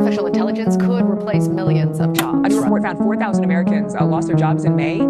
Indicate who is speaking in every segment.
Speaker 1: artificial intelligence could replace millions of jobs.
Speaker 2: A new report found 4,000 Americans lost their jobs in May.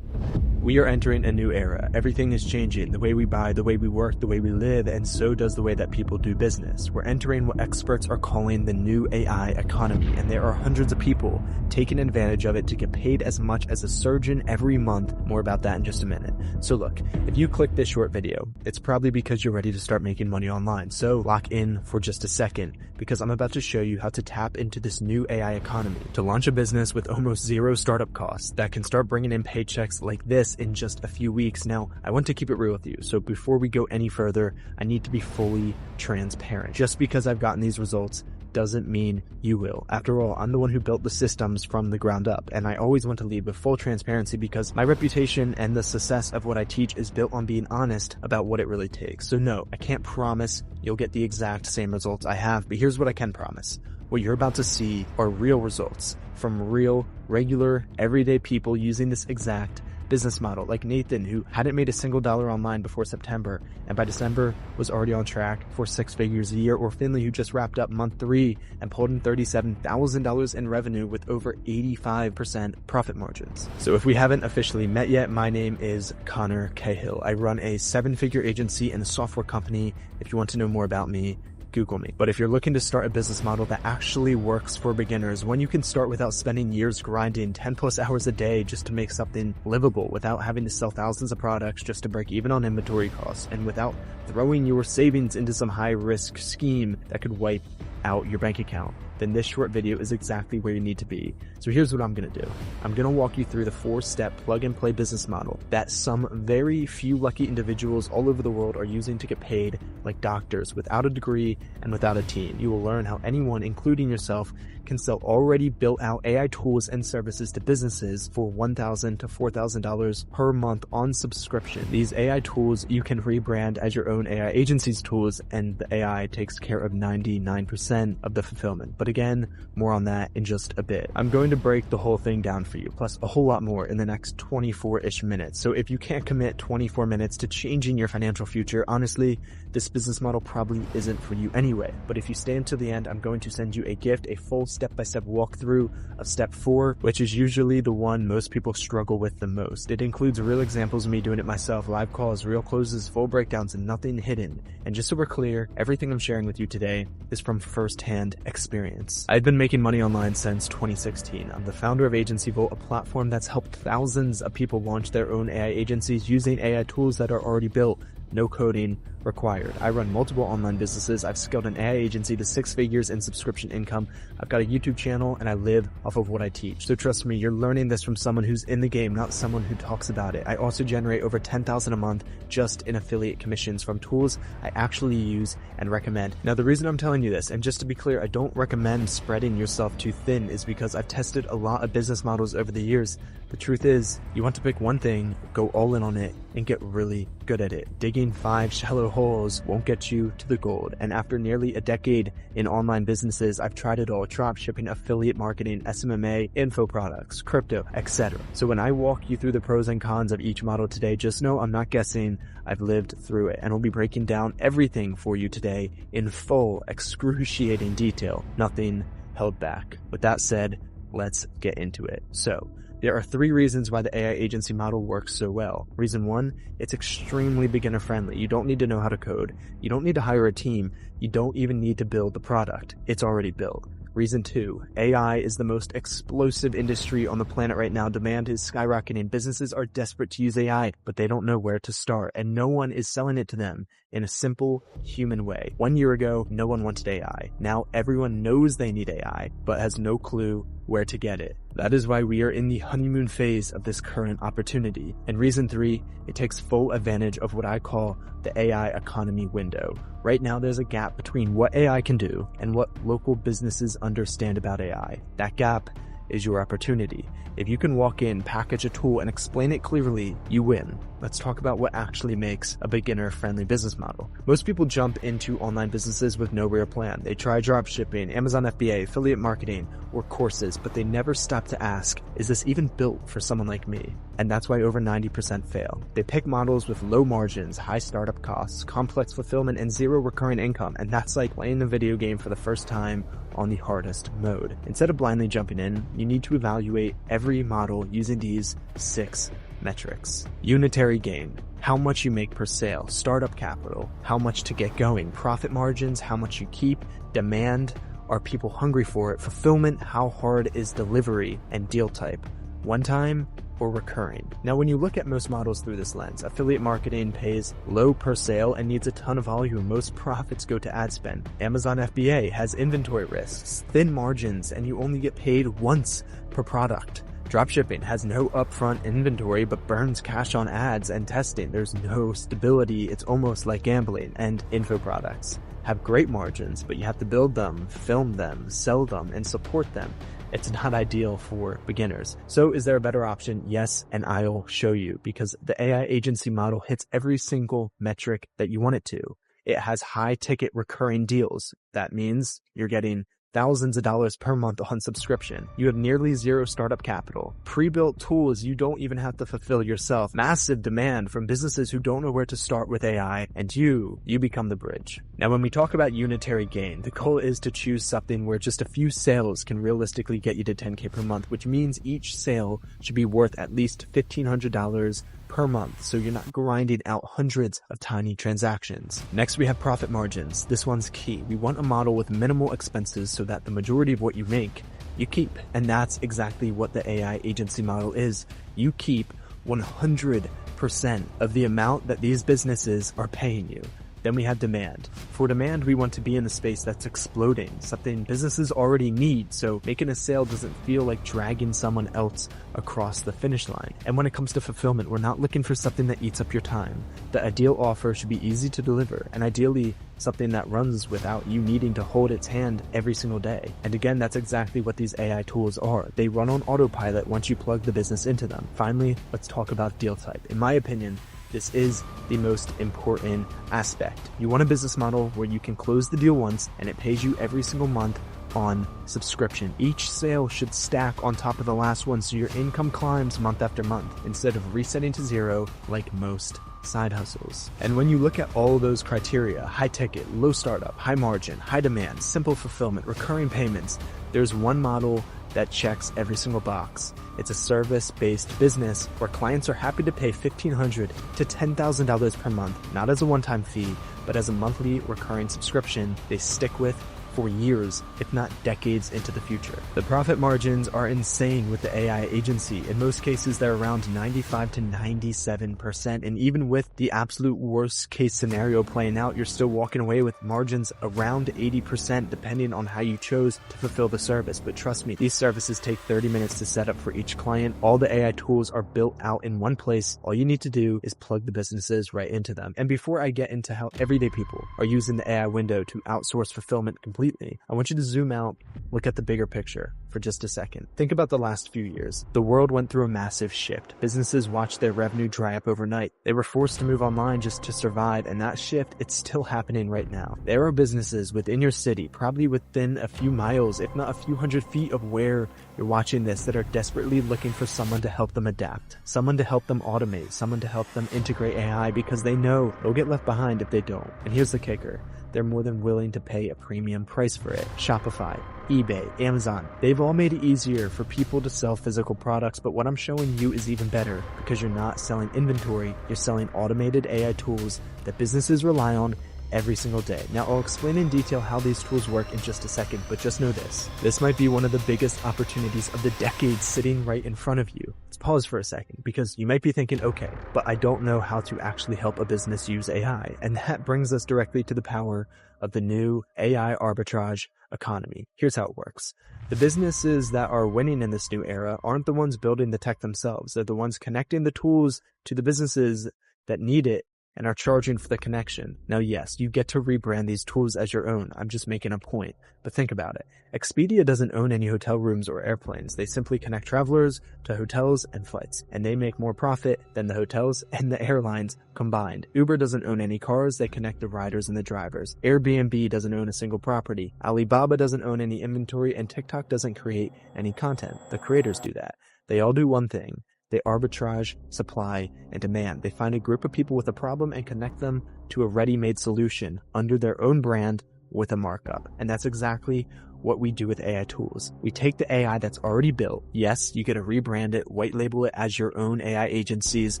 Speaker 3: We are entering a new era. Everything is changing. The way we buy, the way we work, the way we live, and so does the way that people do business. We're entering what experts are calling the new AI economy, and there are hundreds of people taking advantage of it to get paid as much as a surgeon every month. More about that in just a minute. So look, if you click this short video, it's probably because you're ready to start making money online. So lock in for just a second, because I'm about to show you how to tap into this new AI economy to launch a business with almost zero startup costs that can start bringing in paychecks like this in just a few weeks. Now, I want to keep it real with you, so before we go any further, I need to be fully transparent. Just because I've gotten these results doesn't mean you will. After all, I'm the one who built the systems from the ground up, and I always want to lead with full transparency because my reputation and the success of what I teach is built on being honest about what it really takes. So no, I can't promise you'll get the exact same results I have, but here's what I can promise. What you're about to see are real results from real, regular, everyday people using this exact business model, like Nathan, who hadn't made a single dollar online before September, and by December was already on track for 6 figures a year, or Finley, who just wrapped up month 3 and pulled in $37,000 in revenue with over 85% profit margins. So if we haven't officially met yet, my name is Connor Cahill. I run a 7-figure agency and a software company. If you want to know more about me, Google me. But if you're looking to start a business model that actually works for beginners, one you can start without spending years grinding 10+ hours a day just to make something livable, without having to sell thousands of products just to break even on inventory costs, and without throwing your savings into some high-risk scheme that could wipe out your bank account, then this short video is exactly where you need to be. So here's what I'm going to do. I'm going to walk you through the 4-step plug-and-play business model that some very few lucky individuals all over the world are using to get paid like doctors without a degree and without a team. You will learn how anyone, including yourself, can sell already built-out AI tools and services to businesses for $1,000 to $4,000 per month on subscription. These AI tools you can rebrand as your own AI agency's tools, and the AI takes care of 99% of the fulfillment. But again, more on that in just a bit. I'm going to break the whole thing down for you, plus a whole lot more in the next 24-ish minutes. So if you can't commit 24 minutes to changing your financial future, honestly, this business model probably isn't for you anyway. But if you stay until the end, I'm going to send you a gift, a full step-by-step walkthrough of step 4, which is usually the one most people struggle with the most. It includes real examples of me doing it myself, live calls, real closes, full breakdowns, and nothing hidden. And just so we're clear, everything I'm sharing with you today is from first-hand experience. I've been making money online since 2016. I'm the founder of Agency Vault, a platform that's helped thousands of people launch their own AI agencies using AI tools that are already built. No coding required. I run multiple online businesses. I've scaled an AI agency to 6 figures in subscription income. I've got a YouTube channel, and I live off of what I teach. So trust me, you're learning this from someone who's in the game, not someone who talks about it. I also generate over $10,000 a month just in affiliate commissions from tools I actually use and recommend. Now, the reason I'm telling you this, and just to be clear, I don't recommend spreading yourself too thin, is because I've tested a lot of business models over the years. The truth is, you want to pick one thing, go all in on it, and get really good at it. Digging 5 shallow holes won't get you to the gold. And after nearly a decade in online businesses, I've tried it all: drop shipping, affiliate marketing, SMMA, info products, crypto, etc. So when I walk you through the pros and cons of each model today, just know I'm not guessing. I've lived through it, and we'll be breaking down everything for you today in full, excruciating detail. Nothing held back. With that said, let's get into it. So, there are 3 reasons why the AI agency model works so well. Reason 1, it's extremely beginner friendly. You don't need to know how to code. You don't need to hire a team. You don't even need to build the product. It's already built. Reason 2, AI is the most explosive industry on the planet right now. Demand is skyrocketing. Businesses are desperate to use AI, but they don't know where to start, and no one is selling it to them in a simple, human way. 1 year ago, no one wanted AI. Now everyone knows they need AI, but has no clue where to get it. That is why we are in the honeymoon phase of this current opportunity. And reason 3, it takes full advantage of what I call the AI economy window. Right now, there's a gap between what AI can do and what local businesses understand about AI. That gap is your opportunity. If you can walk in, package a tool, and explain it clearly, you win. Let's talk about what actually makes a beginner-friendly business model. Most people jump into online businesses with no real plan. They try dropshipping, Amazon FBA, affiliate marketing, or courses, but they never stop to ask, is this even built for someone like me? And that's why over 90% fail. They pick models with low margins, high startup costs, complex fulfillment, and zero recurring income. And that's like playing a video game for the first time on the hardest mode. Instead of blindly jumping in, you need to evaluate every model using these 6 metrics. Unitary gain, how much you make per sale, startup capital, how much to get going, profit margins, how much you keep, demand, are people hungry for it, fulfillment, how hard is delivery, and deal type, one time or recurring. Now, when you look at most models through this lens, affiliate marketing pays low per sale and needs a ton of volume. Most profits go to ad spend. Amazon FBA has inventory risks, thin margins, and you only get paid once per product. Dropshipping has no upfront inventory but burns cash on ads and testing. There's no stability. It's almost like gambling. And info products have great margins, but you have to build them, film them, sell them, and support them. It's not ideal for beginners. So is there a better option? Yes, and I'll show you, because the AI agency model hits every single metric that you want it to. It has high ticket recurring deals. That means you're getting thousands of dollars per month on subscription. You have nearly zero startup capital. Pre-built tools you don't even have to fulfill yourself. Massive demand from businesses who don't know where to start with AI, and you become the bridge. Now, when we talk about unitary gain, the goal is to choose something where just a few sales can realistically get you to 10K per month, which means each sale should be worth at least $1,500 per month, so you're not grinding out hundreds of tiny transactions. Next, we have profit margins. This one's key. We want a model with minimal expenses so that the majority of what you make, you keep. And that's exactly what the AI agency model is. You keep 100% of the amount that these businesses are paying you. Then we have demand. For demand, we want to be in a space that's exploding, something businesses already need, so making a sale doesn't feel like dragging someone else across the finish line. And when it comes to fulfillment, we're not looking for something that eats up your time. The ideal offer should be easy to deliver, and ideally something that runs without you needing to hold its hand every single day. And again, that's exactly what these AI tools are. They run on autopilot once you plug the business into them. Finally, let's talk about deal type. In my opinion, this is the most important aspect. You want a business model where you can close the deal once and it pays you every single month on subscription. Each sale should stack on top of the last one so your income climbs month after month instead of resetting to zero like most side hustles. And when you look at all those criteria, high ticket, low startup, high margin, high demand, simple fulfillment, recurring payments, there's one model that checks every single box. It's a service-based business where clients are happy to pay $1,500 to $10,000 per month, not as a one-time fee, but as a monthly recurring subscription they stick with for years, if not decades into the future. The profit margins are insane with the AI agency. In most cases, they're around 95 to 97%. And even with the absolute worst case scenario playing out, you're still walking away with margins around 80%, depending on how you chose to fulfill the service. But trust me, these services take 30 minutes to set up for each client. All the AI tools are built out in one place. All you need to do is plug the businesses right into them. And before I get into how everyday people are using the AI window to outsource fulfillment completely, I want you to zoom out, look at the bigger picture for just a second. Think about the last few years. The world went through a massive shift. Businesses watched their revenue dry up overnight. They were forced to move online just to survive, and that shift, it's still happening right now. There are businesses within your city, probably within a few miles, if not a few hundred feet of where you're watching this, that are desperately looking for someone to help them adapt, someone to help them automate, someone to help them integrate AI, because they know they'll get left behind if they don't. And here's the kicker. They're more than willing to pay a premium price for it. Shopify, eBay, Amazon, they've all made it easier for people to sell physical products, but what I'm showing you is even better, because you're not selling inventory, you're selling automated AI tools that businesses rely on every single day. Now, I'll explain in detail how these tools work in just a second, but just know this. This might be one of the biggest opportunities of the decade sitting right in front of you. Let's pause for a second, because you might be thinking, okay, but I don't know how to actually help a business use AI. And that brings us directly to the power of the new AI arbitrage economy. Here's how it works. The businesses that are winning in this new era aren't the ones building the tech themselves. They're the ones connecting the tools to the businesses that need it and are charging for the connection. Now, yes, you get to rebrand these tools as your own. I'm just making a point. But think about it. Expedia doesn't own any hotel rooms or airplanes. They simply connect travelers to hotels and flights, and they make more profit than the hotels and the airlines combined. Uber doesn't own any cars. They connect the riders and the drivers. Airbnb doesn't own a single property. Alibaba doesn't own any inventory, and TikTok doesn't create any content. The creators do that. They all do one thing. They arbitrage supply and demand. They find a group of people with a problem and connect them to a ready-made solution under their own brand with a markup. And that's exactly what we do with AI tools. We take the AI that's already built. Yes, you get to rebrand it, white label it as your own AI agencies,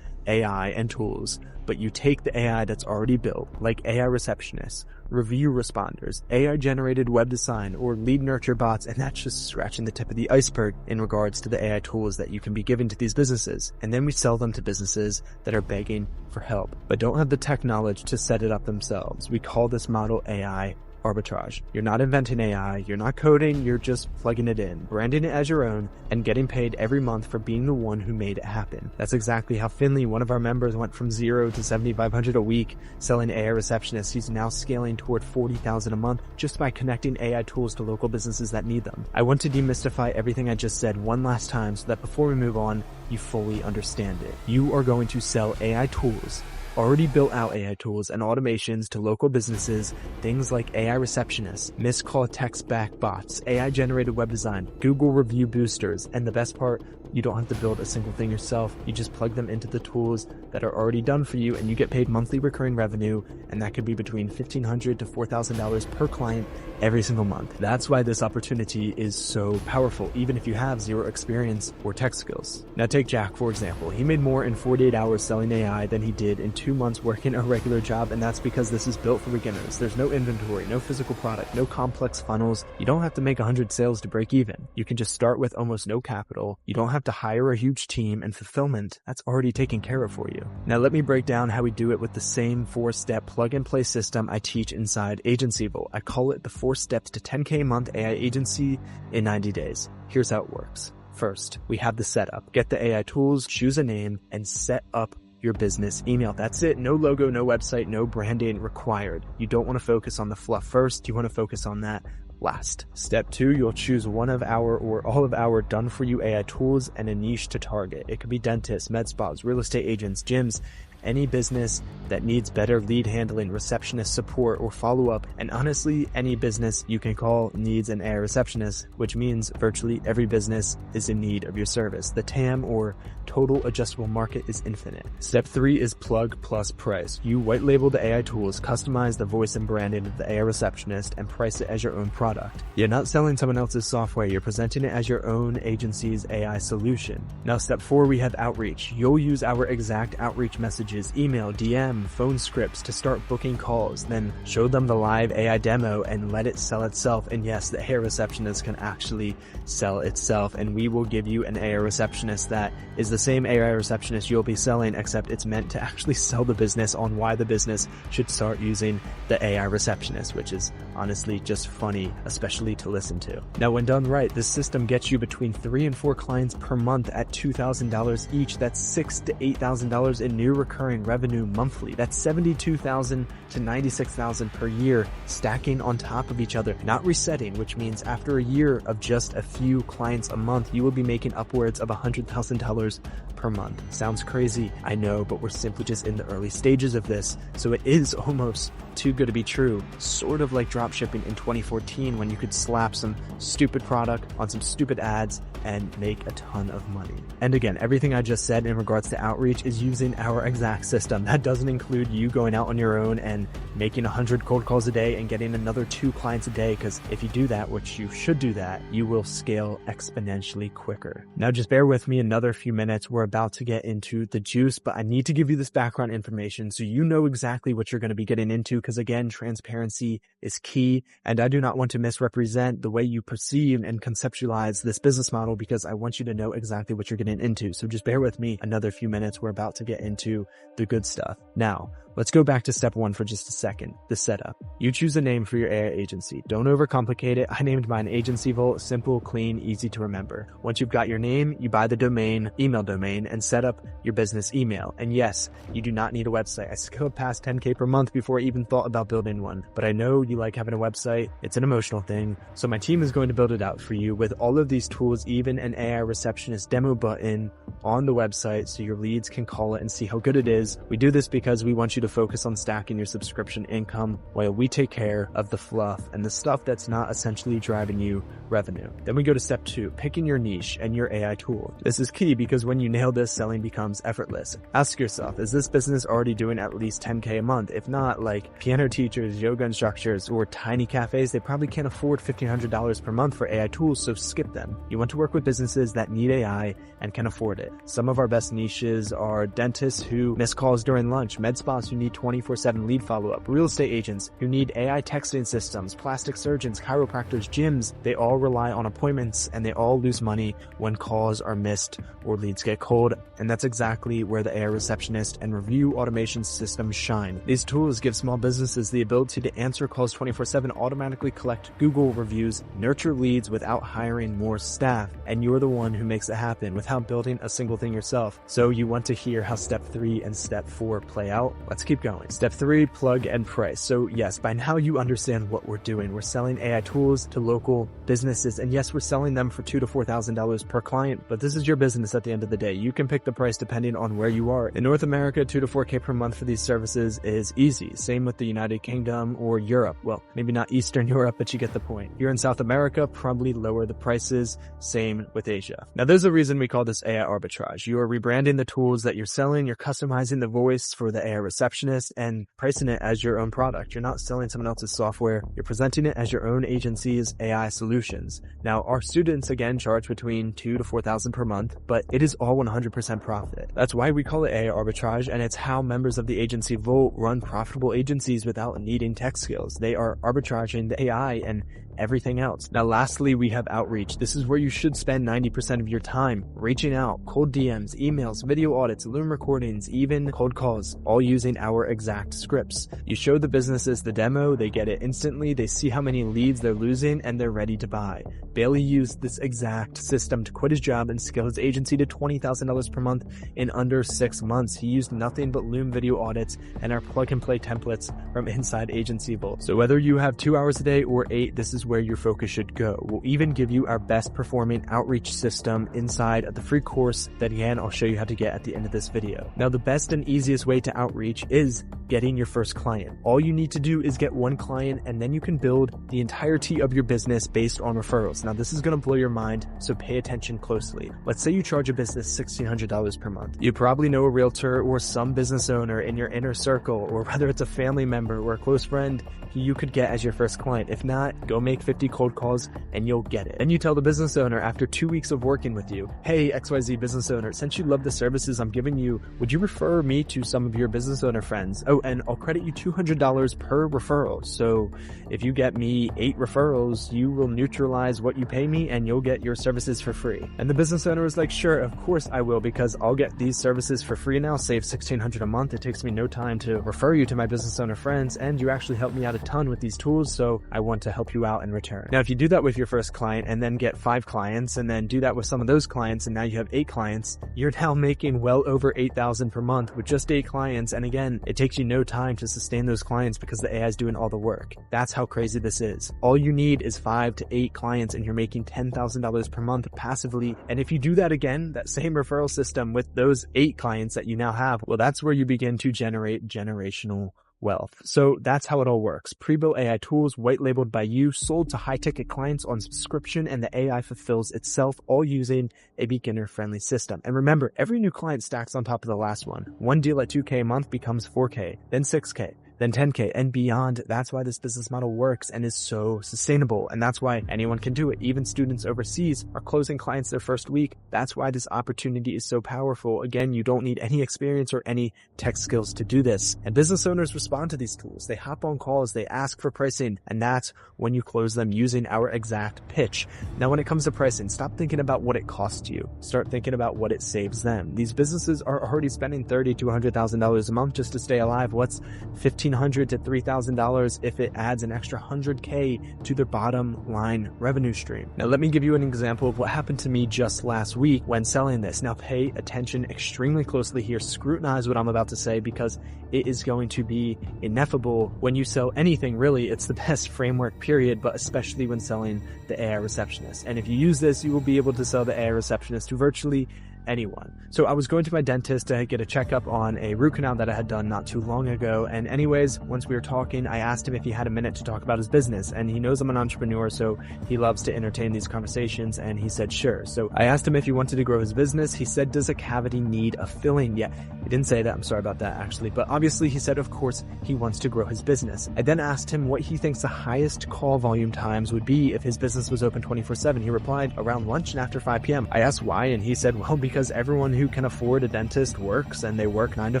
Speaker 3: AI and tools, but you take the AI that's already built, like AI receptionists, review responders, AI generated web design, or lead nurture bots, and that's just scratching the tip of the iceberg in regards to the AI tools that you can be given to these businesses. And then we sell them to businesses that are begging for help, but don't have the tech knowledge to set it up themselves. We call this model AI arbitrage. You're not inventing AI, you're not coding, you're just plugging it in, branding it as your own, and getting paid every month for being the one who made it happen. That's exactly how Finley, one of our members, went from 0 to 7,500 a week selling AI receptionists. He's now scaling toward 40,000 a month just by connecting AI tools to local businesses that need them. I want to demystify everything I just said one last time so that before we move on, you fully understand it. You are going to sell AI tools, already built out AI tools and automations to local businesses, things like AI receptionists, missed call text back bots, AI generated web design, Google review boosters, and the best part, you don't have to build a single thing yourself. You just plug them into the tools that are already done for you, and you get paid monthly recurring revenue, and that could be between $1,500 to $4,000 per client every single month. That's why this opportunity is so powerful, even if you have zero experience or tech skills. Now take Jack, for example. He made more in 48 hours selling AI than he did in 2 months working a regular job, and that's because this is built for beginners. There's no inventory, no physical product, no complex funnels. You don't have to make 100 sales to break even. You can just start with almost no capital. You don't have to hire a huge team, and fulfillment, that's already taken care of for you. Now let me break down how we do it with the same 4-step plug-and-play system I teach inside Agencyville. I call it the 4 steps to 10K a month AI agency in 90 days. Here's how it works. First, we have the setup. Get the AI tools, choose a name, and set up your business email. That's it. No logo, no website, no branding required. You don't want to focus on the fluff first. You want to focus on that last. Step 2, you'll choose one of our or all of our done for you AI tools and a niche to target. It could be dentists, med spas, real estate agents, gyms, any business that needs better lead handling, receptionist support, or follow-up. And honestly, any business you can call needs an AI receptionist, which means virtually every business is in need of your service. The TAM, or total adjustable market, is infinite. Step 3 is plug plus price. You white label the AI tools, customize the voice and branding of the AI receptionist, and price it as your own product. You're not selling someone else's software, you're presenting it as your own agency's AI solution. Now step 4, we have outreach. You'll use our exact outreach messages, email, DM, phone scripts to start booking calls, then show them the live AI demo and let it sell itself. And yes, the AI receptionist can actually sell itself, and we will give you an AI receptionist that is the same AI receptionist you'll be selling, except it's meant to actually sell the business on why the business should start using the AI receptionist, which is honestly just funny, especially to listen to. Now, when done right, this system gets you between 3 and 4 clients per month at $2,000 each. That's $6,000 to $8,000 in new recurring revenue monthly. That's $72,000 to $96,000 per year, stacking on top of each other, not resetting, which means after a year of just a few clients a month, you will be making upwards of $100,000 per month. Sounds crazy, I know, but we're simply just in the early stages of this, so it is almost too good to be true. Sort of like dropshipping in 2014, when you could slap some stupid product on some stupid ads and make a ton of money. And again, everything I just said in regards to outreach is using our exact system. That doesn't include you going out on your own and making 100 cold calls a day and getting another 2 clients a day, because if you do that, which you should do that, you will scale exponentially quicker. Now just bear with me another few minutes. We're about to get into the juice, but I need to give you this background information so you know exactly what you're going to be getting into, because again, transparency is key. key, and I do not want to misrepresent the way you perceive and conceptualize this business model because I want you to know exactly what you're getting into. So just bear with me another few minutes. We're about to get into the good stuff. Now, let's go back to step one for just a second, the setup. You choose a name for your AI agency. Don't overcomplicate it. I named mine Agency Vault, simple, clean, easy to remember. Once you've got your name, you buy the domain, email domain, and set up your business email. And yes, you do not need a website. I scaled past 10K per month before I even thought about building one. But I know you like having a website. It's an emotional thing. So my team is going to build it out for you with all of these tools, even an AI receptionist demo button on the website so your leads can call it and see how good it is. We do this because we want you to focus on stacking your subscription income while we take care of the fluff and the stuff that's not essentially driving you revenue. Then we go to step two, picking your niche and your AI tool. This is key because when you nail this, selling becomes effortless. Ask yourself, is this business already doing at least 10K a month? If not, like piano teachers, yoga instructors, or tiny cafes, they probably can't afford $1,500 per month for AI tools, so skip them. You want to work with businesses that need AI and can afford it. Some of our best niches are dentists who miss calls during lunch, med spas who need 24/7 lead follow-up, real estate agents who need AI texting systems, plastic surgeons, chiropractors, gyms. They all rely on appointments and they all lose money when calls are missed or leads get cold. And that's exactly where the AI receptionist and review automation systems shine. These tools give small businesses the ability to answer calls 24/7, automatically collect Google reviews, nurture leads without hiring more staff. And you're the one who makes it happen without building a single thing yourself. So you want to hear how step 3 and step 4 play out? Let's keep going. Step 3, plug and price. So yes, by now you understand what we're doing. We're selling AI tools to local businesses. And yes, we're selling them for $2,000 to $4,000 per client, but this is your business at the end of the day. You can pick the price depending on where you are. In North America, 2 to 4K per month for these services is easy. Same with the United Kingdom or Europe. Well, maybe not Eastern Europe, but you get the point. Here in South America, probably lower the prices. Same with Asia. Now, there's a reason we call this AI arbitrage. You are rebranding the tools that you're selling. You're customizing the voice for the AI receptionist and pricing it as your own product. You're not selling someone else's software. You're presenting it as your own agency's AI solutions. Now, our students, again, charge between $2,000 to $4,000 per month, but it is all 100% profit. That's why we call it AI arbitrage, and it's how members of the agency Vault run profitable agencies without needing tech skills. They are arbitraging the AI and everything else. Now, lastly, we have outreach. This is where you should spend 90% of your time reaching out, cold DMs, emails, video audits, Loom recordings, even cold calls, all using our exact scripts. You show the businesses the demo, they get it instantly, they see how many leads they're losing, and they're ready to buy. Bailey used this exact system to quit his job and scale his agency to $20,000 per month in under 6 months. He used nothing but Loom video audits and our plug-and-play templates from inside Agency Vault. So whether you have 2 hours a day or 8, this is where your focus should go. We'll even give you our best performing outreach system inside of the free course that, again, I'll show you how to get at the end of this video. Now, the best and easiest way to outreach is getting your first client. All you need to do is get one client, and then you can build the entirety of your business based on referrals. Now, this is going to blow your mind, so pay attention closely. Let's say you charge a business $1,600 per month. You probably know a realtor or some business owner in your inner circle, or whether it's a family member or a close friend who you could get as your first client. If not, go make 50 cold calls and you'll get it. Then you tell the business owner after 2 weeks of working with you, hey, XYZ business owner, since you love the services I'm giving you, would you refer me to some of your business owner friends? Oh, and I'll credit you $200 per referral. So if you get me 8 referrals, you will neutralize what you pay me and you'll get your services for free. And the business owner is like, sure, of course I will, because I'll get these services for free now, save $1,600 a month. It takes me no time to refer you to my business owner friends, and you actually help me out a ton with these tools, so I want to help you out in return. Now, if you do that with your first client and then get 5 clients and then do that with some of those clients and now you have 8 clients, you're now making well over $8,000 per month with just 8 clients. And again, it takes you no time to sustain those clients because the AI is doing all the work. That's how crazy this is. All you need is 5 to 8 clients and you're making $10,000 per month passively. And if you do that again, that same referral system with those 8 clients that you now have, well, that's where you begin to generate generational wealth. So that's how it all works. Pre-built AI tools, white labeled by you, sold to high-ticket clients on subscription, and the AI fulfills itself, all using a beginner-friendly system. And remember, every new client stacks on top of the last one. One deal at $2K a month becomes $4K, then $6K, then 10K and beyond. That's why this business model works and is so sustainable. And that's why anyone can do it. Even students overseas are closing clients their first week. That's why this opportunity is so powerful. Again, you don't need any experience or any tech skills to do this. And business owners respond to these tools. They hop on calls, they ask for pricing, and that's when you close them using our exact pitch. Now, when it comes to pricing, stop thinking about what it costs you. Start thinking about what it saves them. These businesses are already spending $30,000 to $100,000 a month just to stay alive. What's $1,500 to $3,000 if it adds an extra $100K to their bottom line revenue stream? Now, let me give you an example of what happened to me just last week when selling this. Now, pay attention extremely closely here. Scrutinize what I'm about to say because it is going to be ineffable when you sell anything. Really, it's the best framework, period, but especially when selling the AI receptionist. And if you use this, you will be able to sell the AI receptionist to virtually anyone. So I was going to my dentist to get a checkup on a root canal that I had done not too long ago. And anyways, once we were talking, I asked him if he had a minute to talk about his business. And he knows I'm an entrepreneur, so he loves to entertain these conversations. And he said, sure. So I asked him if he wanted to grow his business. He said, does a cavity need a filling? Yeah, he didn't say that. I'm sorry about that, actually. But obviously he said, of course, he wants to grow his business. I then asked him what he thinks the highest call volume times would be if his business was open 24/7. He replied, around lunch and after 5 p.m. I asked why, and he said, well, because everyone who can afford a dentist works and they work 9 to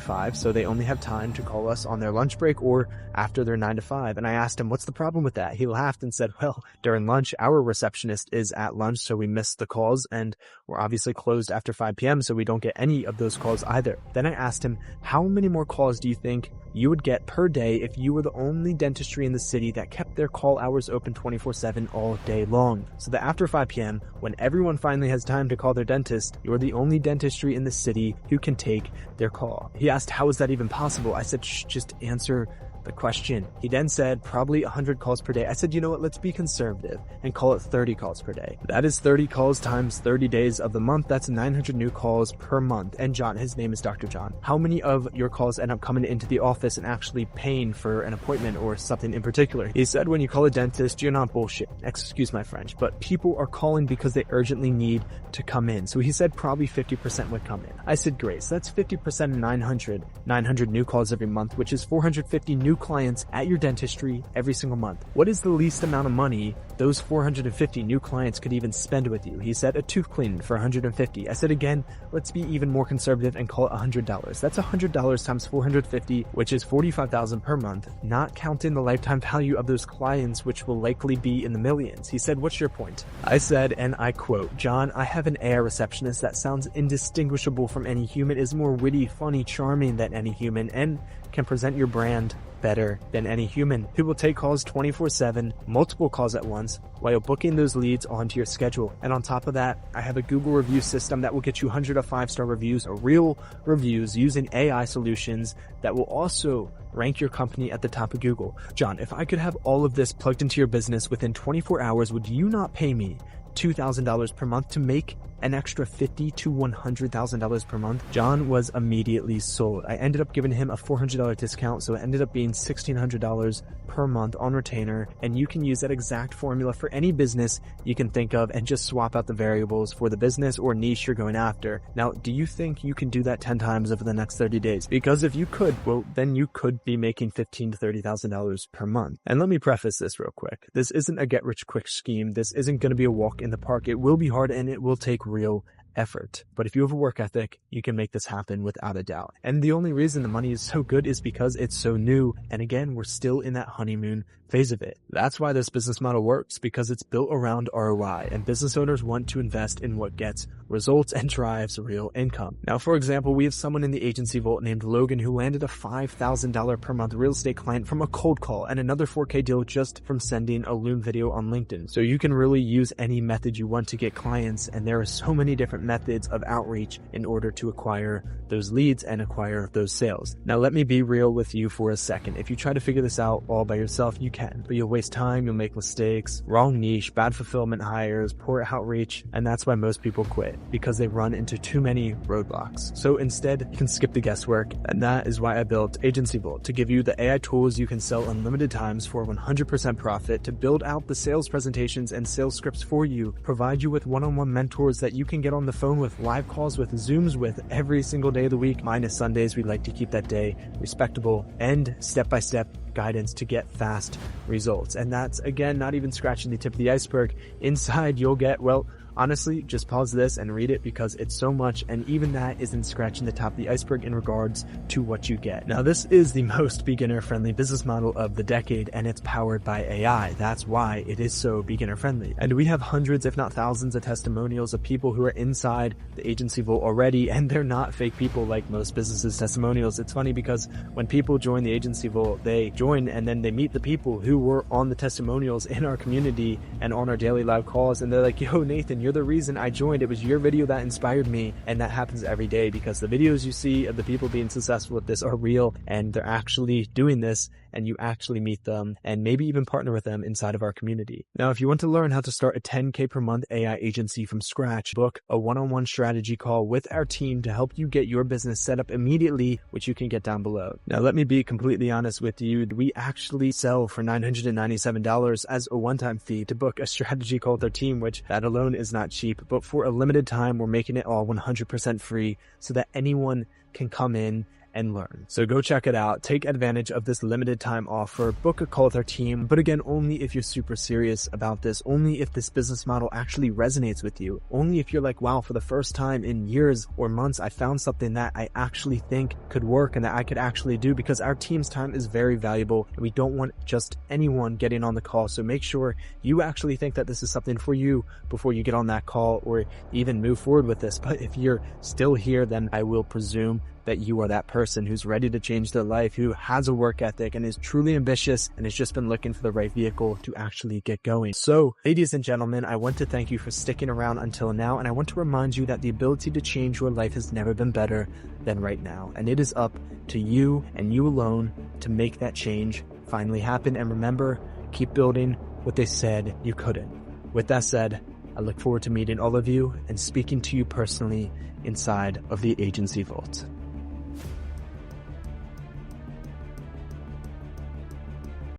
Speaker 3: 5, so they only have time to call us on their lunch break or after their 9 to 5. And I asked him, what's the problem with that? He laughed and said, well, during lunch, our receptionist is at lunch, so we miss the calls, and we're obviously closed after 5 p.m., so we don't get any of those calls either. Then I asked him, how many more calls do you think you would get per day if you were the only dentistry in the city that kept their call hours open 24/7 all day long? So that after 5 p.m., when everyone finally has time to call their dentist, you're the only dentistry in the city who can take their call. He asked, how is that even possible? I said, shh, just answer the question. He then said, probably 100 calls per day. I said, you know what, let's be conservative and call it 30 calls per day. That is 30 calls times 30 days of the month. That's 900 new calls per month. And John, his name is Dr. John. How many of your calls end up coming into the office and actually paying for an appointment or something in particular? He said, when you call a dentist, you're not bullshit. Excuse my French, but people are calling because they urgently need to come in. So he said probably 50% would come in. I said, great. So that's 50% of 900 new calls every month, which is 450 new clients at your dentistry every single month. What is the least amount of money those 450 new clients could even spend with you? He said a tooth cleaning for 150. I said, again, let's be even more conservative and call it $100. That's $100 times 450, which is $45,000 per month, not counting the lifetime value of those clients, which will likely be in the millions. He said, what's your point? I said, and I quote, John, I have an AI receptionist that sounds indistinguishable from any human, is more witty, funny, charming than any human, and can present your brand better than any human, who will take calls 24/7, multiple calls at once, while booking those leads onto your schedule. And on top of that, I have a Google review system that will get you 100 of 5-star reviews or real reviews using AI solutions that will also rank your company at the top of Google. John, if I could have all of this plugged into your business within 24 hours, would you not pay me $2,000 per month to make an extra $50,000 to $100,000 per month? John was immediately sold. I ended up giving him a $400 discount, so it ended up being $1,600 per month on retainer, and you can use that exact formula for any business you can think of and just swap out the variables for the business or niche you're going after. Now, do you think you can do that 10 times over the next 30 days? Because if you could, well, then you could be making $15,000 to $30,000 per month. And let me preface this real quick. This isn't a get-rich-quick scheme. This isn't going to be a walk in the park. It will be hard and it will take real effort. But if you have a work ethic, you can make this happen without a doubt. And the only reason the money is so good is because it's so new. And again, we're still in that honeymoon phase of it. That's why this business model works, because it's built around ROI, and business owners want to invest in what gets results and drives real income. Now, for example, we have someone in the agency vault named Logan who landed a $5,000 per month real estate client from a cold call and another 4K deal just from sending a Loom video on LinkedIn. So you can really use any method you want to get clients, and there are so many different methods of outreach in order to acquire those leads and acquire those sales. Now, let me be real with you for a second. If you try to figure this out all by yourself, you can, but you'll waste time, you'll make mistakes, wrong niche, bad fulfillment hires, poor outreach, and that's why most people quit, because they run into too many roadblocks. So instead, you can skip the guesswork, and that is why I built Agency Vault, to give you the AI tools you can sell unlimited times for 100% profit, to build out the sales presentations and sales scripts for you, provide you with one-on-one mentors that you can get on the the phone with, live calls with, Zooms with every single day of the week, minus Sundays. We'd like to keep that day respectable, and step-by-step guidance to get fast results. And that's, again, not even scratching the tip of the iceberg. Inside, you'll get, well, honestly, just pause this and read it because it's so much, and even that isn't scratching the top of the iceberg in regards to what you get. Now, this is the most beginner-friendly business model of the decade, and it's powered by AI. That's why it is so beginner-friendly. And we have hundreds, if not thousands, of testimonials of people who are inside the agency vault already, and they're not fake people like most businesses' testimonials. It's funny because when people join the agency vault, they join and then they meet the people who were on the testimonials in our community and on our daily live calls, and they're like, yo, Nathan, you're the reason I joined. It was your video that inspired me. And that happens every day because the videos you see of the people being successful with this are real, and they're actually doing this, and you actually meet them and maybe even partner with them inside of our community. Now, if you want to learn how to start a 10K per month AI agency from scratch, book a one-on-one strategy call with our team to help you get your business set up immediately, which you can get down below. Now, let me be completely honest with you. We actually sell for $997 as a one-time fee to book a strategy call with our team, which that alone is not cheap, but for a limited time, we're making it all 100% free so that anyone can come in and learn. So go check it out. Take advantage of this limited time offer. Book a call with our team. But again, only if you're super serious about this. Only if this business model actually resonates with you. Only if you're like, wow, for the first time in years or months, I found something that I actually think could work and that I could actually do, because our team's time is very valuable and we don't want just anyone getting on the call. So make sure you actually think that this is something for you before you get on that call or even move forward with this. But if you're still here, then I will presume that you are that person who's ready to change their life, who has a work ethic and is truly ambitious and has just been looking for the right vehicle to actually get going. So, ladies and gentlemen, I want to thank you for sticking around until now, and I want to remind you that the ability to change your life has never been better than right now. And it is up to you and you alone to make that change finally happen. And remember, keep building what they said you couldn't. With that said, I look forward to meeting all of you and speaking to you personally inside of the Agency Vault.